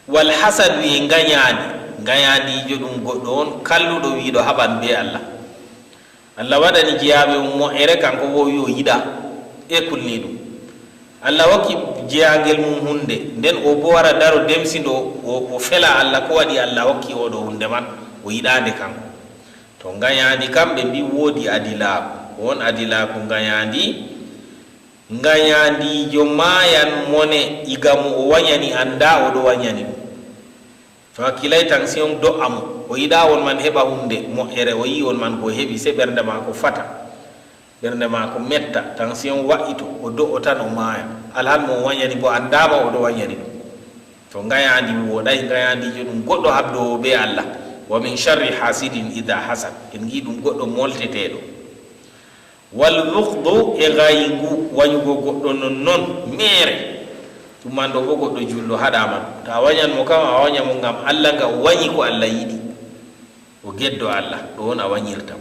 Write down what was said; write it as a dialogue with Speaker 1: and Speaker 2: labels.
Speaker 1: wal hasad wi ngayani jodum goddo on kalludo wiido haban be Allah Allah wadani jiyabe mo ere kanko wo yo yida e kullidu Allah waki jiyangel mum hunde nden o bo wara daro demsindo o fela Allah ko wadi Allah waki o do hunde man o yidande kanko to ngayandi kambe bi wodi adila won adila ko ngayandi jo mayan mone igamu o wanyani anda o do wanyani to akilay tension do am o yida won man heba hunde mo ere o yi won man ko hebi se bernde ma ko fata bernde ma ko metta tension wa'ito o do o tan o maya alhal mo wanyani bo andama o do wanyani to ngayandi wodai ngayandi jo dum goddo habdo be Allah wa min sharri hasidin idha hasad en gi dum goddo moltetedo wal bughdu e gaygu wanyugo goddo non mere tumando bo goddo jullo hadama ta wanyan mo kam a wanya mo ngam Allah ga wanyi ko Allah yidi o geddo Allah do wona wanyirta